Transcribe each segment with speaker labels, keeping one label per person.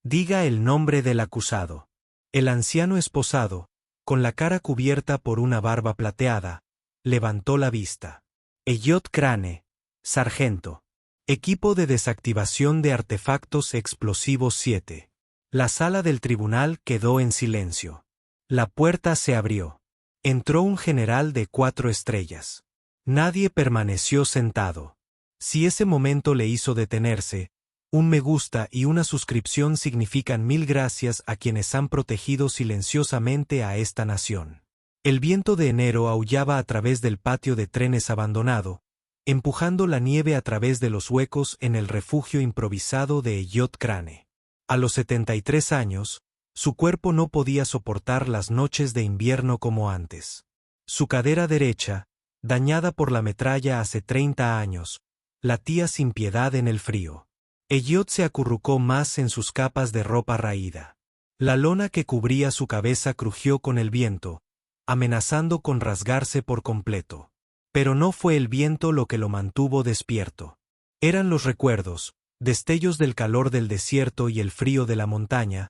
Speaker 1: Diga el nombre del acusado. El anciano esposado, con la cara cubierta por una barba plateada, levantó la vista. Elliot Crane, sargento. Equipo de desactivación de artefactos explosivos 7. La sala del tribunal quedó en silencio. La puerta se abrió. Entró un general de 4 estrellas. Nadie permaneció sentado. Si ese momento le hizo detenerse, un me gusta y una suscripción significan 1000 gracias a quienes han protegido silenciosamente a esta nación. El viento de enero aullaba a través del patio de trenes abandonado, empujando la nieve a través de los huecos en el refugio improvisado de Elliot Crane. A los 73 años, su cuerpo no podía soportar las noches de invierno como antes. Su cadera derecha, dañada por la metralla hace 30 años, latía sin piedad en el frío. Elliot se acurrucó más en sus capas de ropa raída. La lona que cubría su cabeza crujió con el viento, amenazando con rasgarse por completo. Pero no fue el viento lo que lo mantuvo despierto. Eran los recuerdos, destellos del calor del desierto y el frío de la montaña,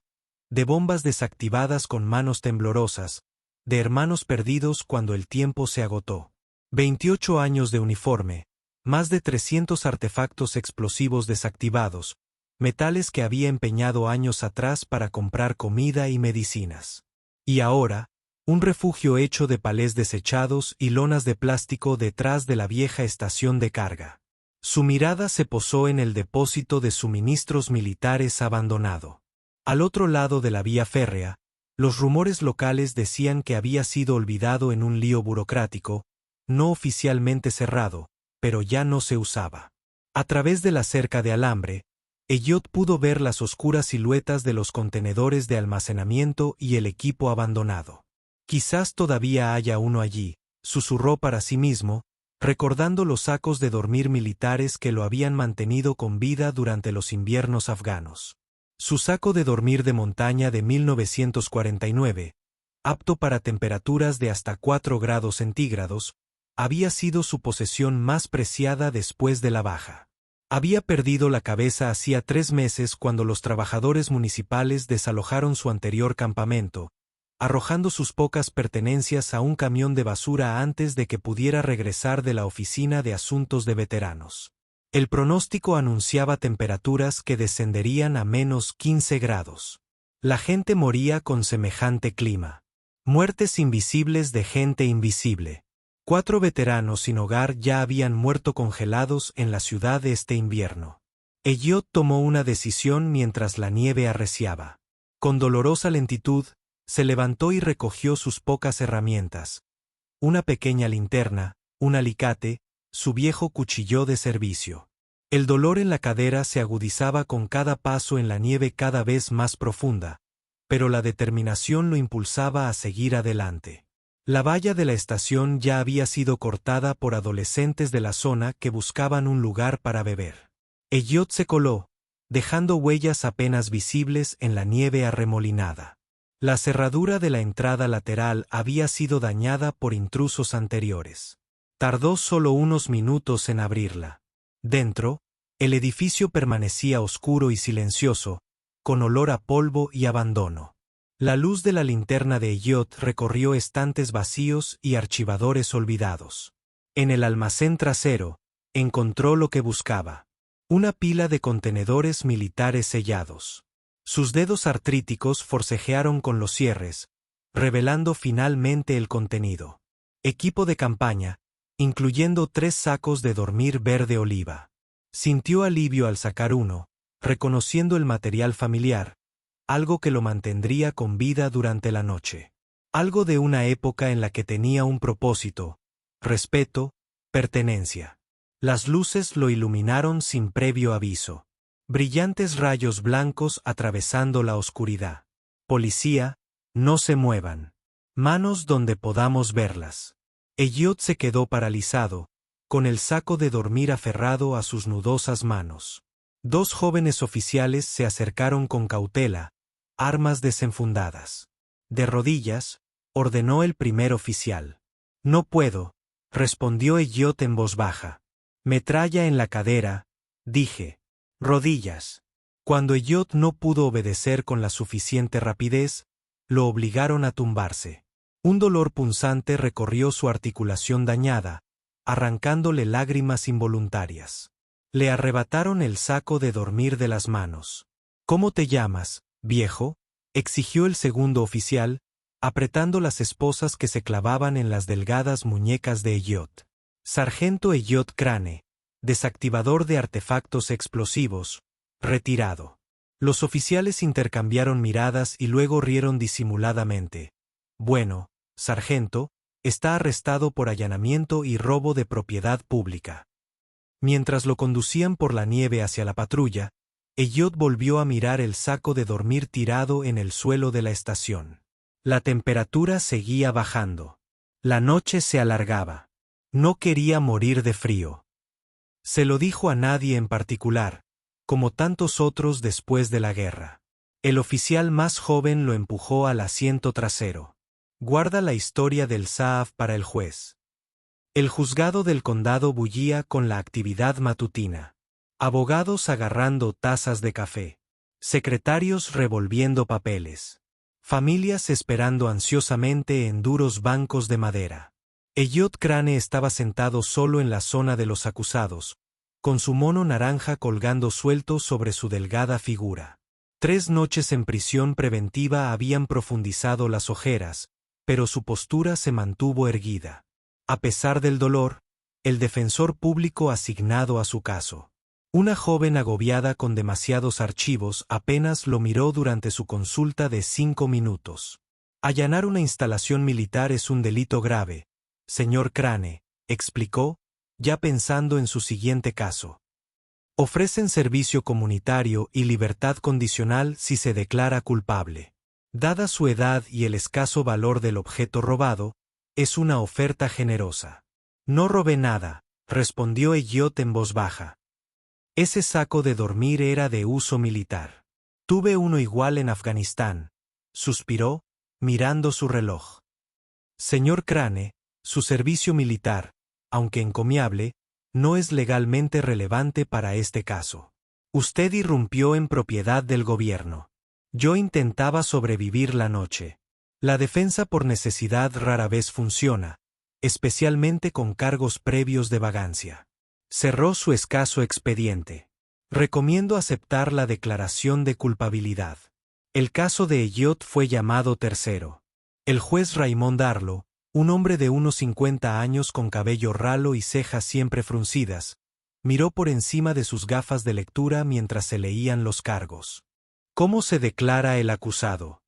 Speaker 1: de bombas desactivadas con manos temblorosas, de hermanos perdidos cuando el tiempo se agotó. 28 años de uniforme, más de 300 artefactos explosivos desactivados, metales que había empeñado años atrás para comprar comida y medicinas. Y ahora, un refugio hecho de palés desechados y lonas de plástico detrás de la vieja estación de carga. Su mirada se posó en el depósito de suministros militares abandonado. Al otro lado de la vía férrea, los rumores locales decían que había sido olvidado en un lío burocrático, no oficialmente cerrado, pero ya no se usaba. A través de la cerca de alambre, Elliot pudo ver las oscuras siluetas de los contenedores de almacenamiento y el equipo abandonado. Quizás todavía haya uno allí, susurró para sí mismo, recordando los sacos de dormir militares que lo habían mantenido con vida durante los inviernos afganos. Su saco de dormir de montaña de 1949, apto para temperaturas de hasta 4 grados centígrados, había sido su posesión más preciada después de la baja. Había perdido la cabeza hacía 3 meses cuando los trabajadores municipales desalojaron su anterior campamento, arrojando sus pocas pertenencias a un camión de basura antes de que pudiera regresar de la oficina de asuntos de veteranos. El pronóstico anunciaba temperaturas que descenderían a menos 15 grados. La gente moría con semejante clima. Muertes invisibles de gente invisible. 4 veteranos sin hogar ya habían muerto congelados en la ciudad este invierno. Elliot tomó una decisión mientras la nieve arreciaba. Con dolorosa lentitud, se levantó y recogió sus pocas herramientas. Una pequeña linterna, un alicate, su viejo cuchillo de servicio. El dolor en la cadera se agudizaba con cada paso en la nieve cada vez más profunda, pero la determinación lo impulsaba a seguir adelante. La valla de la estación ya había sido cortada por adolescentes de la zona que buscaban un lugar para beber. Elliot se coló, dejando huellas apenas visibles en la nieve arremolinada. La cerradura de la entrada lateral había sido dañada por intrusos anteriores. Tardó solo unos minutos en abrirla. Dentro, el edificio permanecía oscuro y silencioso, con olor a polvo y abandono. La luz de la linterna de Elliot recorrió estantes vacíos y archivadores olvidados. En el almacén trasero, encontró lo que buscaba. Una pila de contenedores militares sellados. Sus dedos artríticos forcejearon con los cierres, revelando finalmente el contenido. Equipo de campaña, incluyendo 3 sacos de dormir verde oliva. Sintió alivio al sacar uno, reconociendo el material familiar, algo que lo mantendría con vida durante la noche. Algo de una época en la que tenía un propósito, respeto, pertenencia. Las luces lo iluminaron sin previo aviso. Brillantes rayos blancos atravesando la oscuridad. Policía, no se muevan. Manos donde podamos verlas. Elliot se quedó paralizado, con el saco de dormir aferrado a sus nudosas manos. 2 jóvenes oficiales se acercaron con cautela, armas desenfundadas. De rodillas, ordenó el primer oficial. No puedo, respondió Elliot en voz baja. Metralla en la cadera, dije. Rodillas. Cuando Elliot no pudo obedecer con la suficiente rapidez, lo obligaron a tumbarse. Un dolor punzante recorrió su articulación dañada, arrancándole lágrimas involuntarias. Le arrebataron el saco de dormir de las manos. ¿Cómo te llamas, viejo?, exigió el segundo oficial, apretando las esposas que se clavaban en las delgadas muñecas de Elliot. Sargento Elliot Crane, desactivador de artefactos explosivos, retirado. Los oficiales intercambiaron miradas y luego rieron disimuladamente. Bueno, sargento, está arrestado por allanamiento y robo de propiedad pública. Mientras lo conducían por la nieve hacia la patrulla, Elliot volvió a mirar el saco de dormir tirado en el suelo de la estación. La temperatura seguía bajando. La noche se alargaba. No quería morir de frío. Se lo dijo a nadie en particular, como tantos otros después de la guerra. El oficial más joven lo empujó al asiento trasero. Guarda la historia del SAF para el juez. El juzgado del condado bullía con la actividad matutina. Abogados agarrando tazas de café. Secretarios revolviendo papeles. Familias esperando ansiosamente en duros bancos de madera. Elliot Crane estaba sentado solo en la zona de los acusados, con su mono naranja colgando suelto sobre su delgada figura. 3 noches en prisión preventiva habían profundizado las ojeras, pero su postura se mantuvo erguida. A pesar del dolor, el defensor público asignado a su caso. Una joven agobiada con demasiados archivos apenas lo miró durante su consulta de 5 minutos. Allanar una instalación militar es un delito grave, señor Crane, explicó, ya pensando en su siguiente caso. Ofrecen servicio comunitario y libertad condicional si se declara culpable. Dada su edad y el escaso valor del objeto robado, es una oferta generosa. No robé nada, respondió Elliot en voz baja. Ese saco de dormir era de uso militar. Tuve uno igual en Afganistán, suspiró, mirando su reloj. Señor Crane, su servicio militar, aunque encomiable, no es legalmente relevante para este caso. Usted irrumpió en propiedad del gobierno. Yo intentaba sobrevivir la noche. La defensa por necesidad rara vez funciona, especialmente con cargos previos de vagancia. Cerró su escaso expediente. Recomiendo aceptar la declaración de culpabilidad. El caso de Elliot fue llamado tercero. El juez Raymond Arlo, un hombre de unos 50 años con cabello ralo y cejas siempre fruncidas, miró por encima de sus gafas de lectura mientras se leían los cargos. ¿Cómo se declara el acusado?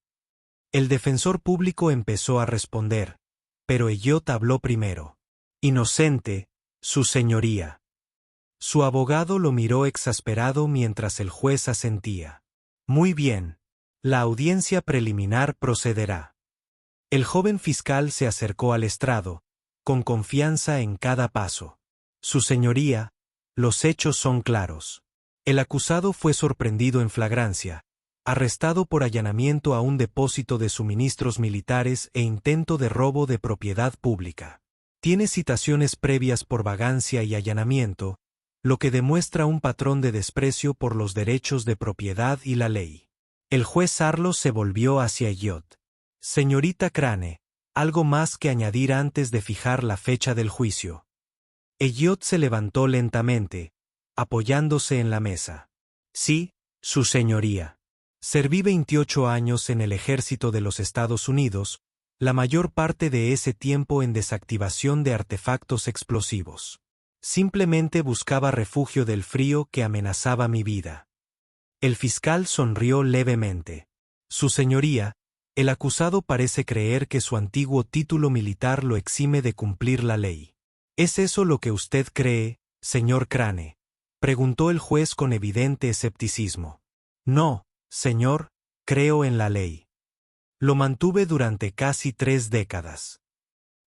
Speaker 1: El defensor público empezó a responder, pero Elliot habló primero. Inocente, su señoría. Su abogado lo miró exasperado mientras el juez asentía. Muy bien. La audiencia preliminar procederá. El joven fiscal se acercó al estrado, con confianza en cada paso. Su señoría, los hechos son claros. El acusado fue sorprendido en flagrancia, arrestado por allanamiento a un depósito de suministros militares e intento de robo de propiedad pública. Tiene citaciones previas por vagancia y allanamiento, lo que demuestra un patrón de desprecio por los derechos de propiedad y la ley. El juez Arlo se volvió hacia Elliot. Señorita Crane, algo más que añadir antes de fijar la fecha del juicio. Elliot se levantó lentamente, apoyándose en la mesa. Sí, su señoría. Serví 28 años en el ejército de los Estados Unidos, la mayor parte de ese tiempo en desactivación de artefactos explosivos. Simplemente buscaba refugio del frío que amenazaba mi vida. El fiscal sonrió levemente. Su señoría, el acusado parece creer que su antiguo título militar lo exime de cumplir la ley. ¿Es eso lo que usted cree, señor Crane?, preguntó el juez con evidente escepticismo. No, señor, creo en la ley. Lo mantuve durante casi 3 décadas.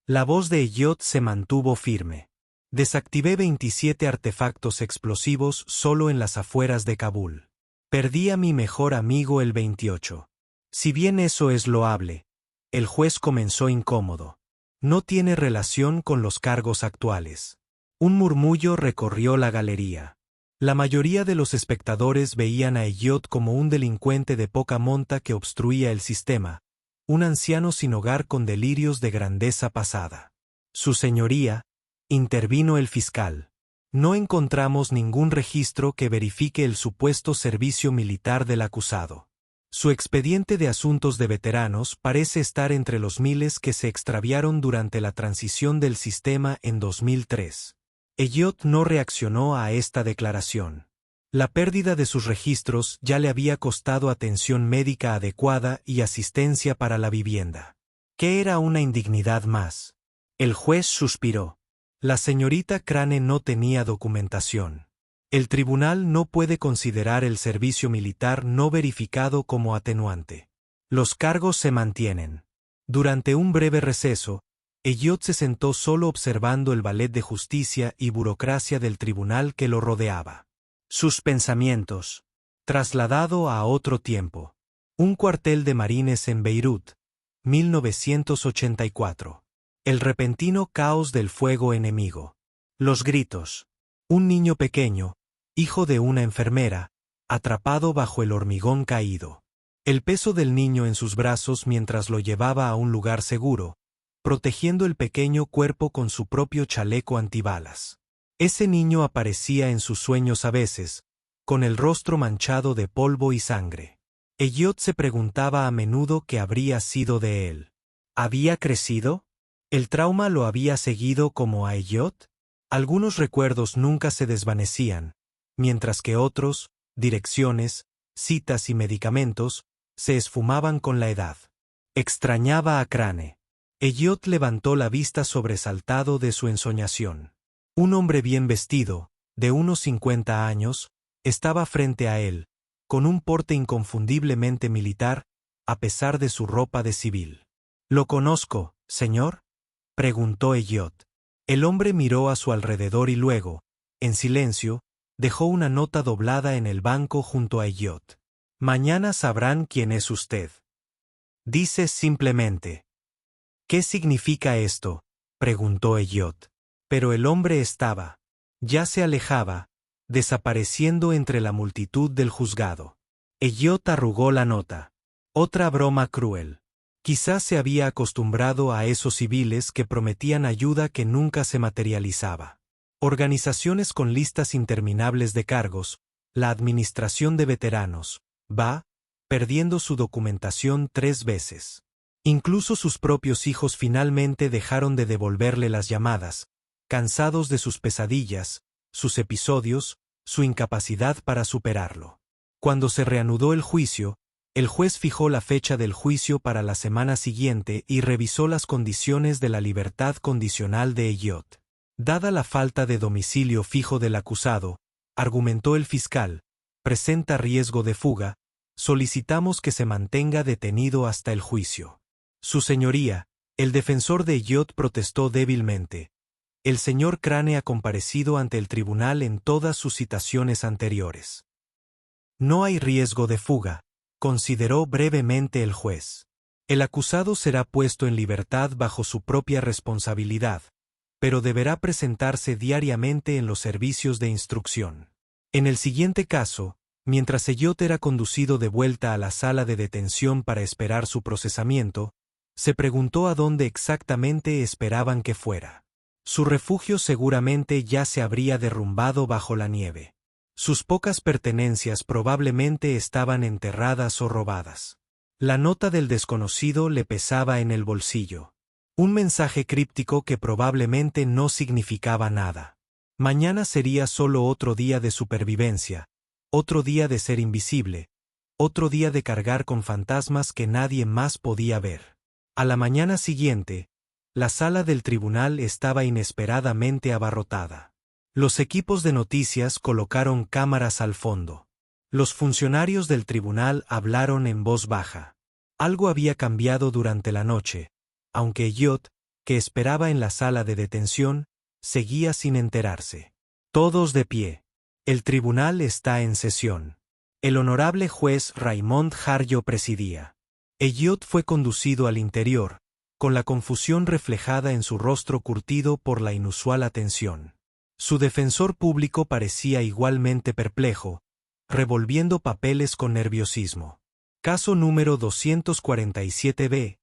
Speaker 1: La voz de Elliot se mantuvo firme. Desactivé 27 artefactos explosivos solo en las afueras de Kabul. Perdí a mi mejor amigo el 28. Si bien eso es loable, el juez comenzó incómodo. No tiene relación con los cargos actuales. Un murmullo recorrió la galería. La mayoría de los espectadores veían a Elliot como un delincuente de poca monta que obstruía el sistema, un anciano sin hogar con delirios de grandeza pasada. Su señoría, intervino el fiscal. No encontramos ningún registro que verifique el supuesto servicio militar del acusado. Su expediente de asuntos de veteranos parece estar entre los miles que se extraviaron durante la transición del sistema en 2003. Elliot no reaccionó a esta declaración. La pérdida de sus registros ya le había costado atención médica adecuada y asistencia para la vivienda. ¿Qué era una indignidad más? El juez suspiró. La señorita Crane no tenía documentación. El tribunal no puede considerar el servicio militar no verificado como atenuante. Los cargos se mantienen. Durante un breve receso, Elliot se sentó solo observando el ballet de justicia y burocracia del tribunal que lo rodeaba. Sus pensamientos. Trasladado a otro tiempo. Un cuartel de marines en Beirut, 1984. El repentino caos del fuego enemigo. Los gritos. Un niño pequeño, hijo de una enfermera, atrapado bajo el hormigón caído. El peso del niño en sus brazos mientras lo llevaba a un lugar seguro, protegiendo el pequeño cuerpo con su propio chaleco antibalas. Ese niño aparecía en sus sueños a veces, con el rostro manchado de polvo y sangre. Elliot se preguntaba a menudo qué habría sido de él. ¿Había crecido? ¿El trauma lo había seguido como a Elliot? Algunos recuerdos nunca se desvanecían, mientras que otros, direcciones, citas y medicamentos, se esfumaban con la edad. Extrañaba a Crane. Elliot levantó la vista sobresaltado de su ensoñación. Un hombre bien vestido, de unos 50 años, estaba frente a él, con un porte inconfundiblemente militar, a pesar de su ropa de civil. ¿Lo conozco, señor?, preguntó Elliot. El hombre miró a su alrededor y luego, en silencio, dejó una nota doblada en el banco junto a Elliot. Mañana sabrán quién es usted. Dice simplemente. ¿Qué significa esto?, preguntó Elliot. Pero el hombre estaba. Ya se alejaba, desapareciendo entre la multitud del juzgado. Elliot arrugó la nota. Otra broma cruel. Quizás se había acostumbrado a esos civiles que prometían ayuda que nunca se materializaba. Organizaciones con listas interminables de cargos, la administración de veteranos, va, perdiendo su documentación 3 veces. Incluso sus propios hijos finalmente dejaron de devolverle las llamadas, cansados de sus pesadillas, sus episodios, su incapacidad para superarlo. Cuando se reanudó el juicio, el juez fijó la fecha del juicio para la semana siguiente y revisó las condiciones de la libertad condicional de Elliot. Dada la falta de domicilio fijo del acusado, argumentó el fiscal, presenta riesgo de fuga, solicitamos que se mantenga detenido hasta el juicio. Su señoría, el defensor de Elliot protestó débilmente. El señor Crane ha comparecido ante el tribunal en todas sus citaciones anteriores. No hay riesgo de fuga, consideró brevemente el juez. El acusado será puesto en libertad bajo su propia responsabilidad, pero deberá presentarse diariamente en los servicios de instrucción. En el siguiente caso, mientras Elliot era conducido de vuelta a la sala de detención para esperar su procesamiento, se preguntó a dónde exactamente esperaban que fuera. Su refugio seguramente ya se habría derrumbado bajo la nieve. Sus pocas pertenencias probablemente estaban enterradas o robadas. La nota del desconocido le pesaba en el bolsillo. Un mensaje críptico que probablemente no significaba nada. Mañana sería solo otro día de supervivencia, otro día de ser invisible, otro día de cargar con fantasmas que nadie más podía ver. A la mañana siguiente, la sala del tribunal estaba inesperadamente abarrotada. Los equipos de noticias colocaron cámaras al fondo. Los funcionarios del tribunal hablaron en voz baja. Algo había cambiado durante la noche, aunque Elliot, que esperaba en la sala de detención, seguía sin enterarse. Todos de pie. El tribunal está en sesión. El honorable juez Raymond Harjo presidía. Elliot fue conducido al interior, con la confusión reflejada en su rostro curtido por la inusual atención. Su defensor público parecía igualmente perplejo, revolviendo papeles con nerviosismo. Caso número 247b.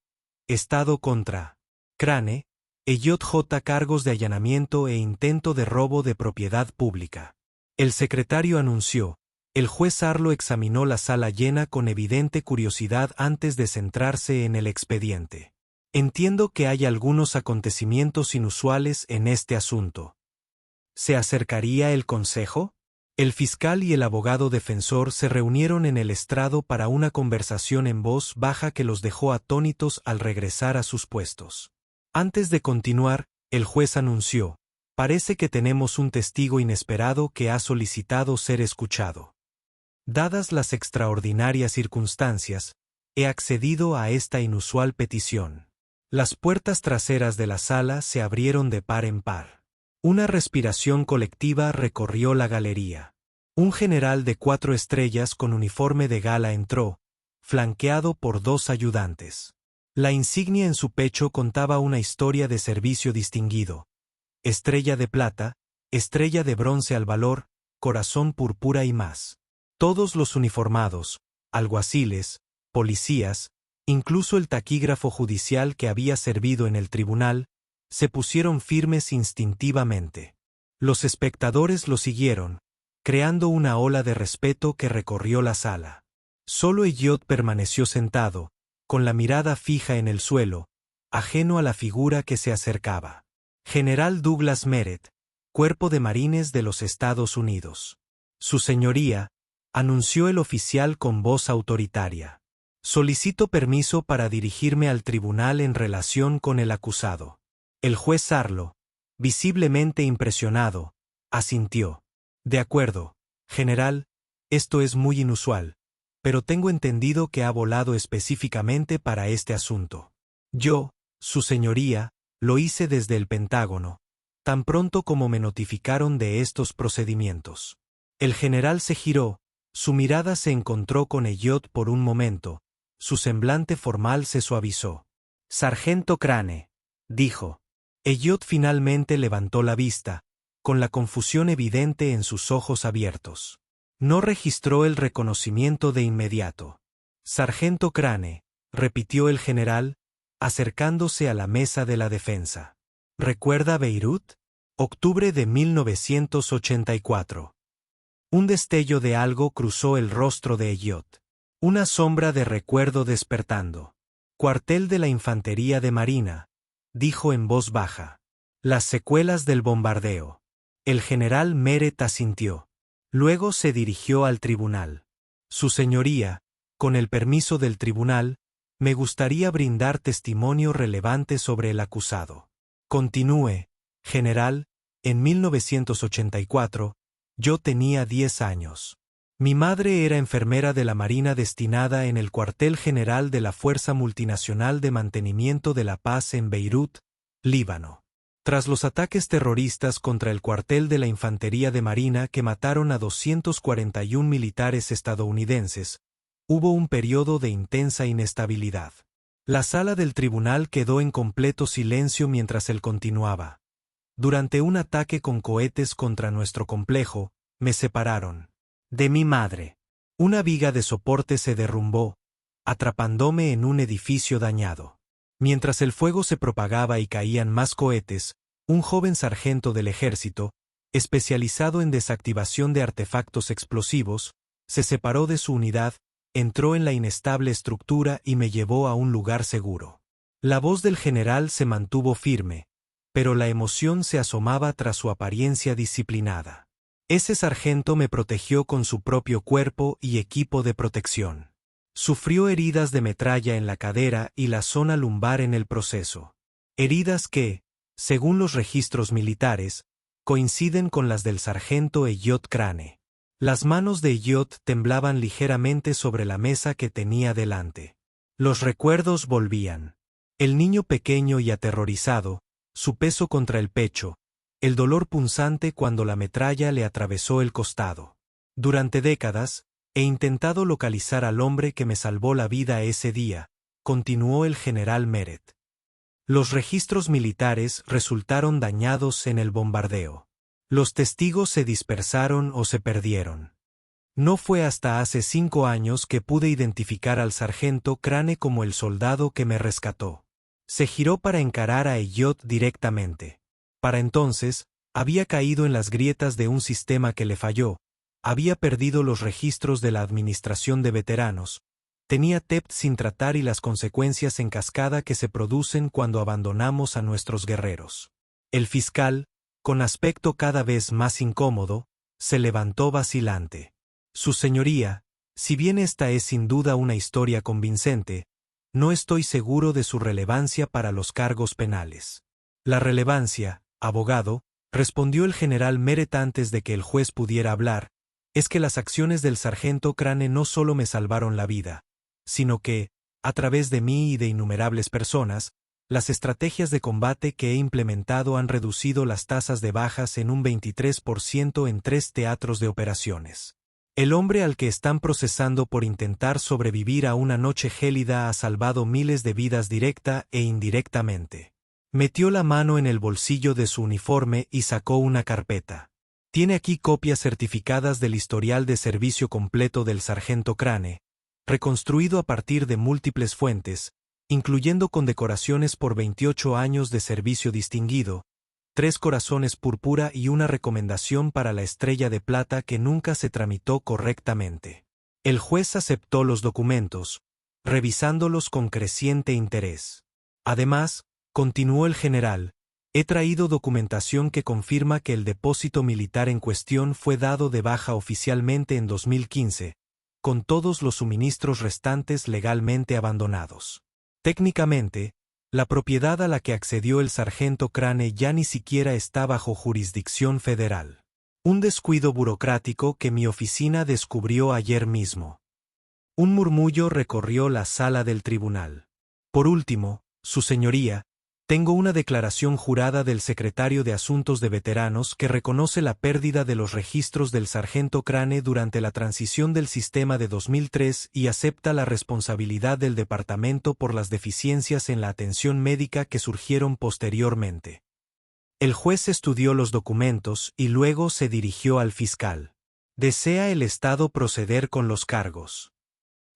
Speaker 1: Estado contra Crane, Elliot J. Cargos de allanamiento e intento de robo de propiedad pública. El secretario anunció. El juez Arlo examinó la sala llena con evidente curiosidad antes de centrarse en el expediente. Entiendo que hay algunos acontecimientos inusuales en este asunto. ¿Se acercaría el consejo? El fiscal y el abogado defensor se reunieron en el estrado para una conversación en voz baja que los dejó atónitos al regresar a sus puestos. Antes de continuar, el juez anunció: parece que tenemos un testigo inesperado que ha solicitado ser escuchado. Dadas las extraordinarias circunstancias, he accedido a esta inusual petición. Las puertas traseras de la sala se abrieron de par en par. Una respiración colectiva recorrió la galería. Un general de 4 estrellas con uniforme de gala entró, flanqueado por 2 ayudantes. La insignia en su pecho contaba una historia de servicio distinguido. Estrella de plata, estrella de bronce al valor, corazón púrpura y más. Todos los uniformados, alguaciles, policías, incluso el taquígrafo judicial que había servido en el tribunal, se pusieron firmes instintivamente. Los espectadores lo siguieron, creando una ola de respeto que recorrió la sala. Solo Elliot permaneció sentado, con la mirada fija en el suelo, ajeno a la figura que se acercaba. General Douglas Merritt, Cuerpo de Marines de los Estados Unidos. Su señoría, anunció el oficial con voz autoritaria. Solicito permiso para dirigirme al tribunal en relación con el acusado. El juez Arlo, visiblemente impresionado, asintió. De acuerdo, general, esto es muy inusual, pero tengo entendido que ha volado específicamente para este asunto. Yo, su señoría, lo hice desde el Pentágono, tan pronto como me notificaron de estos procedimientos. El general se giró. Su mirada se encontró con Elliot por un momento, su semblante formal se suavizó. Sargento Crane, dijo. Elliot finalmente levantó la vista, con la confusión evidente en sus ojos abiertos. No registró el reconocimiento de inmediato. Sargento Crane, repitió el general, acercándose a la mesa de la defensa. ¿Recuerda Beirut? Octubre de 1984. Un destello de algo cruzó el rostro de Elliot. Una sombra de recuerdo despertando. Cuartel de la Infantería de Marina, dijo en voz baja. Las secuelas del bombardeo. El general Merritt asintió. Luego se dirigió al tribunal. Su señoría, con el permiso del tribunal, me gustaría brindar testimonio relevante sobre el acusado. Continúe, general, en 1984, yo tenía 10 años. Mi madre era enfermera de la Marina destinada en el cuartel general de la Fuerza Multinacional de Mantenimiento de la Paz en Beirut, Líbano. Tras los ataques terroristas contra el cuartel de la Infantería de Marina que mataron a 241 militares estadounidenses, hubo un periodo de intensa inestabilidad. La sala del tribunal quedó en completo silencio mientras él continuaba. Durante un ataque con cohetes contra nuestro complejo, me separaron de mi madre. Una viga de soporte se derrumbó, atrapándome en un edificio dañado. Mientras el fuego se propagaba y caían más cohetes, un joven sargento del ejército, especializado en desactivación de artefactos explosivos, se separó de su unidad, entró en la inestable estructura y me llevó a un lugar seguro. La voz del general se mantuvo firme, pero la emoción se asomaba tras su apariencia disciplinada. Ese sargento me protegió con su propio cuerpo y equipo de protección. Sufrió heridas de metralla en la cadera y la zona lumbar en el proceso. Heridas que, según los registros militares, coinciden con las del sargento Elliot Crane. Las manos de Elliot temblaban ligeramente sobre la mesa que tenía delante. Los recuerdos volvían. El niño pequeño y aterrorizado, su peso contra el pecho, el dolor punzante cuando la metralla le atravesó el costado. Durante décadas, he intentado localizar al hombre que me salvó la vida ese día, continuó el general Merritt. Los registros militares resultaron dañados en el bombardeo. Los testigos se dispersaron o se perdieron. No fue hasta hace 5 años que pude identificar al sargento Crane como el soldado que me rescató. Se giró para encarar a Elliot directamente. Para entonces, había caído en las grietas de un sistema que le falló, había perdido los registros de la administración de veteranos, tenía TEP sin tratar y las consecuencias en cascada que se producen cuando abandonamos a nuestros guerreros. El fiscal, con aspecto cada vez más incómodo, se levantó vacilante. Su señoría, si bien esta es sin duda una historia convincente, no estoy seguro de su relevancia para los cargos penales. La relevancia, abogado, respondió el general Meret antes de que el juez pudiera hablar, es que las acciones del sargento Crane no solo me salvaron la vida, sino que, a través de mí y de innumerables personas, las estrategias de combate que he implementado han reducido las tasas de bajas en un 23% en 3 teatros de operaciones. El hombre al que están procesando por intentar sobrevivir a una noche gélida ha salvado miles de vidas directa e indirectamente. Metió la mano en el bolsillo de su uniforme y sacó una carpeta. Tiene aquí copias certificadas del historial de servicio completo del sargento Crane, reconstruido a partir de múltiples fuentes, incluyendo condecoraciones por 28 años de servicio distinguido, 3 corazones púrpura y una recomendación para la estrella de plata que nunca se tramitó correctamente. El juez aceptó los documentos, revisándolos con creciente interés. Además, continuó el general, he traído documentación que confirma que el depósito militar en cuestión fue dado de baja oficialmente en 2015, con todos los suministros restantes legalmente abandonados. Técnicamente, la propiedad a la que accedió el sargento Crane ya ni siquiera está bajo jurisdicción federal. Un descuido burocrático que mi oficina descubrió ayer mismo. Un murmullo recorrió la sala del tribunal. Por último, su señoría, tengo una declaración jurada del secretario de Asuntos de Veteranos que reconoce la pérdida de los registros del sargento Crane durante la transición del sistema de 2003 y acepta la responsabilidad del departamento por las deficiencias en la atención médica que surgieron posteriormente. El juez estudió los documentos y luego se dirigió al fiscal. ¿Desea el Estado proceder con los cargos?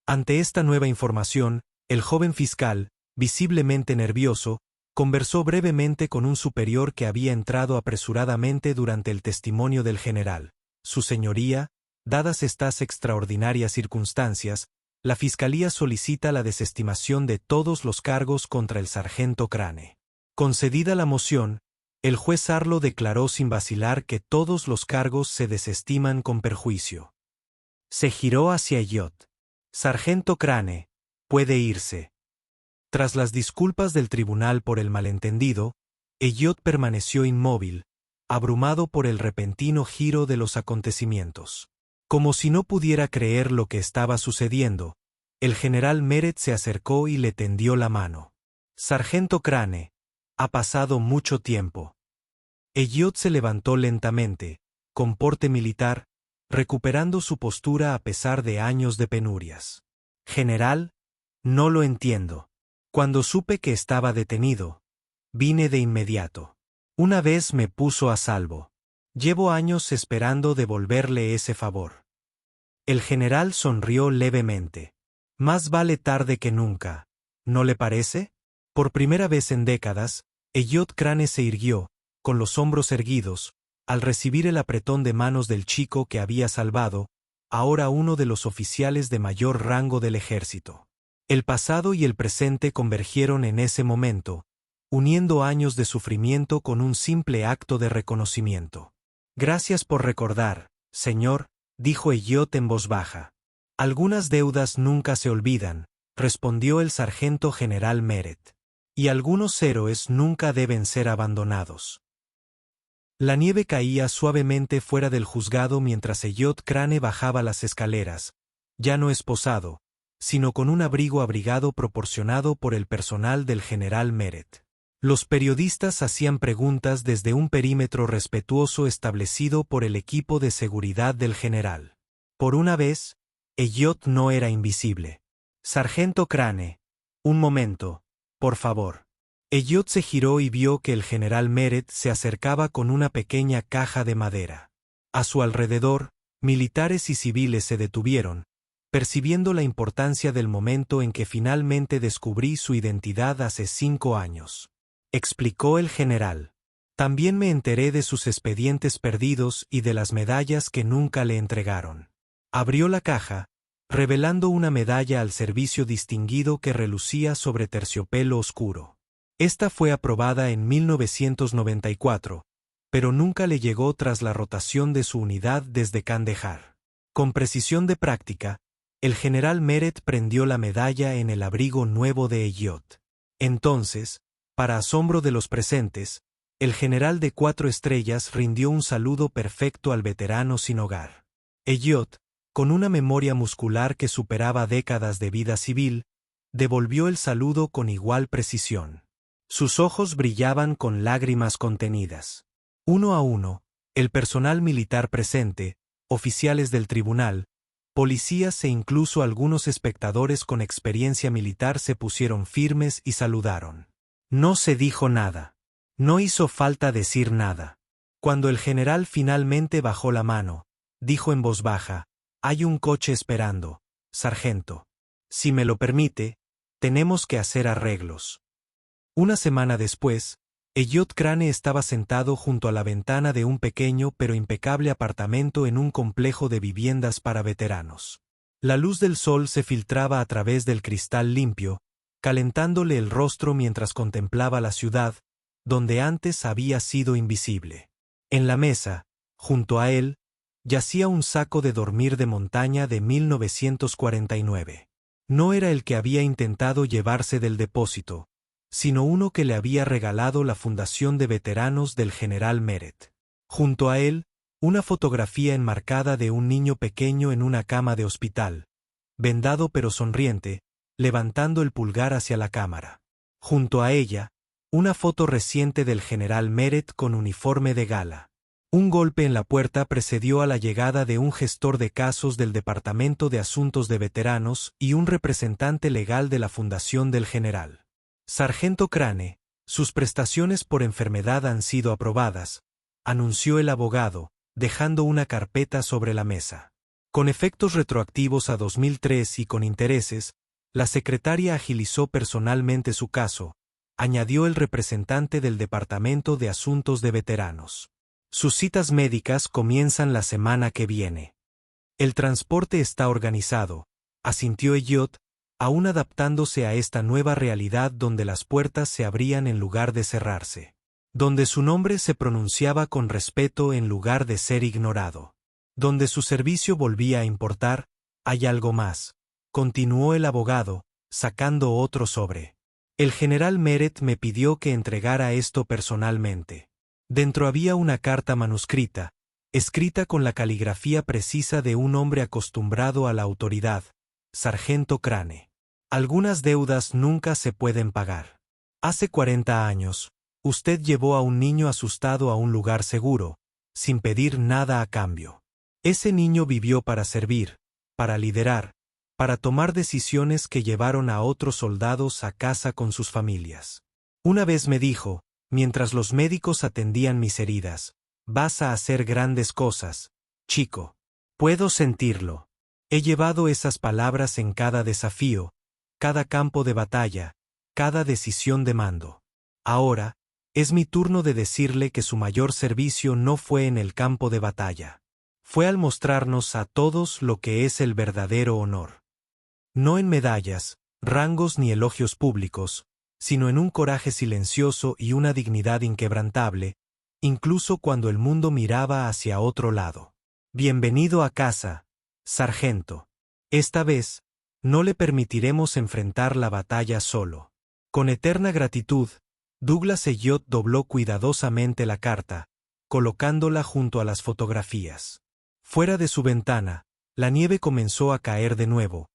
Speaker 1: Ante esta nueva información, el joven fiscal, visiblemente nervioso, conversó brevemente con un superior que había entrado apresuradamente durante el testimonio del general. Su señoría, dadas estas extraordinarias circunstancias, la Fiscalía solicita la desestimación de todos los cargos contra el sargento Crane. Concedida la moción, el juez Arlo declaró sin vacilar que todos los cargos se desestiman con perjuicio. Se giró hacia Elliot. Sargento Crane, puede irse. Tras las disculpas del tribunal por el malentendido, Elliot permaneció inmóvil, abrumado por el repentino giro de los acontecimientos. Como si no pudiera creer lo que estaba sucediendo, el general Meret se acercó y le tendió la mano. Sargento Crane, ha pasado mucho tiempo. Elliot se levantó lentamente, con porte militar, recuperando su postura a pesar de años de penurias. General, no lo entiendo. Cuando supe que estaba detenido, vine de inmediato. Una vez me puso a salvo. Llevo años esperando devolverle ese favor. El general sonrió levemente. Más vale tarde que nunca, ¿no le parece? Por primera vez en décadas, Elliot Crane se irguió, con los hombros erguidos, al recibir el apretón de manos del chico que había salvado, ahora uno de los oficiales de mayor rango del ejército. El pasado y el presente convergieron en ese momento, uniendo años de sufrimiento con un simple acto de reconocimiento. Gracias por recordar, señor, dijo Elliot en voz baja. Algunas deudas nunca se olvidan, respondió el sargento general Meret. Y algunos héroes nunca deben ser abandonados. La nieve caía suavemente fuera del juzgado mientras Elliot Crane bajaba las escaleras, ya no esposado, sino con un abrigo abrigado proporcionado por el personal del general Meret. Los periodistas hacían preguntas desde un perímetro respetuoso establecido por el equipo de seguridad del general. Por una vez, Elliot no era invisible. Sargento Crane, un momento, por favor. Elliot se giró y vio que el general Meret se acercaba con una pequeña caja de madera. A su alrededor, militares y civiles se detuvieron, percibiendo la importancia del momento en que finalmente descubrí su identidad hace 5 años. Explicó el general. También me enteré de sus expedientes perdidos y de las medallas que nunca le entregaron. Abrió la caja, revelando una medalla al servicio distinguido que relucía sobre terciopelo oscuro. Esta fue aprobada en 1994, pero nunca le llegó tras la rotación de su unidad desde Kandahar. Con precisión de práctica, el general Meret prendió la medalla en el abrigo nuevo de Elliot. Entonces, para asombro de los presentes, el general de 4 estrellas rindió un saludo perfecto al veterano sin hogar. Elliot, con una memoria muscular que superaba décadas de vida civil, devolvió el saludo con igual precisión. Sus ojos brillaban con lágrimas contenidas. Uno a uno, el personal militar presente, oficiales del tribunal, policías e incluso algunos espectadores con experiencia militar se pusieron firmes y saludaron. No se dijo nada. No hizo falta decir nada. Cuando el general finalmente bajó la mano, dijo en voz baja: «Hay un coche esperando, sargento. Si me lo permite, tenemos que hacer arreglos». Una semana después, Elliot Crane estaba sentado junto a la ventana de un pequeño pero impecable apartamento en un complejo de viviendas para veteranos. La luz del sol se filtraba a través del cristal limpio, calentándole el rostro mientras contemplaba la ciudad, donde antes había sido invisible. En la mesa, junto a él, yacía un saco de dormir de montaña de 1949. No era el que había intentado llevarse del depósito, sino uno que le había regalado la Fundación de Veteranos del general Meret. Junto a él, una fotografía enmarcada de un niño pequeño en una cama de hospital, vendado pero sonriente, levantando el pulgar hacia la cámara. Junto a ella, una foto reciente del general Meret con uniforme de gala. Un golpe en la puerta precedió a la llegada de un gestor de casos del Departamento de Asuntos de Veteranos y un representante legal de la Fundación del general. Sargento Crane, sus prestaciones por enfermedad han sido aprobadas, anunció el abogado, dejando una carpeta sobre la mesa. Con efectos retroactivos a 2003 y con intereses, la secretaria agilizó personalmente su caso, añadió el representante del Departamento de Asuntos de Veteranos. Sus citas médicas comienzan la semana que viene. El transporte está organizado, asintió Elliot, aún adaptándose a esta nueva realidad donde las puertas se abrían en lugar de cerrarse. Donde su nombre se pronunciaba con respeto en lugar de ser ignorado. Donde su servicio volvía a importar. Hay algo más, continuó el abogado, sacando otro sobre. El general Meret me pidió que entregara esto personalmente. Dentro había una carta manuscrita, escrita con la caligrafía precisa de un hombre acostumbrado a la autoridad, Sargento Crane. Algunas deudas nunca se pueden pagar. Hace 40 años, usted llevó a un niño asustado a un lugar seguro, sin pedir nada a cambio. Ese niño vivió para servir, para liderar, para tomar decisiones que llevaron a otros soldados a casa con sus familias. Una vez me dijo, mientras los médicos atendían mis heridas: «Vas a hacer grandes cosas, chico». Puedo sentirlo. He llevado esas palabras en cada desafío, cada campo de batalla, cada decisión de mando. Ahora, es mi turno de decirle que su mayor servicio no fue en el campo de batalla. Fue al mostrarnos a todos lo que es el verdadero honor. No en medallas, rangos ni elogios públicos, sino en un coraje silencioso y una dignidad inquebrantable, incluso cuando el mundo miraba hacia otro lado. Bienvenido a casa, sargento. Esta vez, no le permitiremos enfrentar la batalla solo. Con eterna gratitud, Douglas Elliot dobló cuidadosamente la carta, colocándola junto a las fotografías. Fuera de su ventana, la nieve comenzó a caer de nuevo,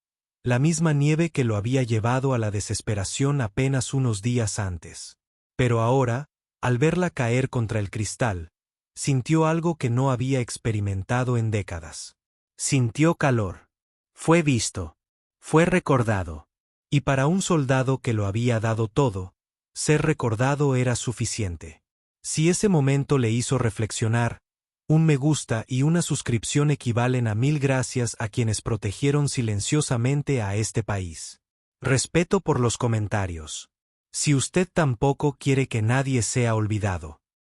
Speaker 1: la misma nieve que lo había llevado a la desesperación apenas unos días antes. Pero ahora, al verla caer contra el cristal, sintió algo que no había experimentado en décadas. Sintió calor. Fue visto. Fue recordado. Y para un soldado que lo había dado todo, Ser recordado era suficiente. Si ese momento le hizo reflexionar, un me gusta y una suscripción equivalen a 1000 gracias a quienes protegieron silenciosamente a este país. Respeto por los comentarios. Si usted tampoco quiere que nadie sea olvidado.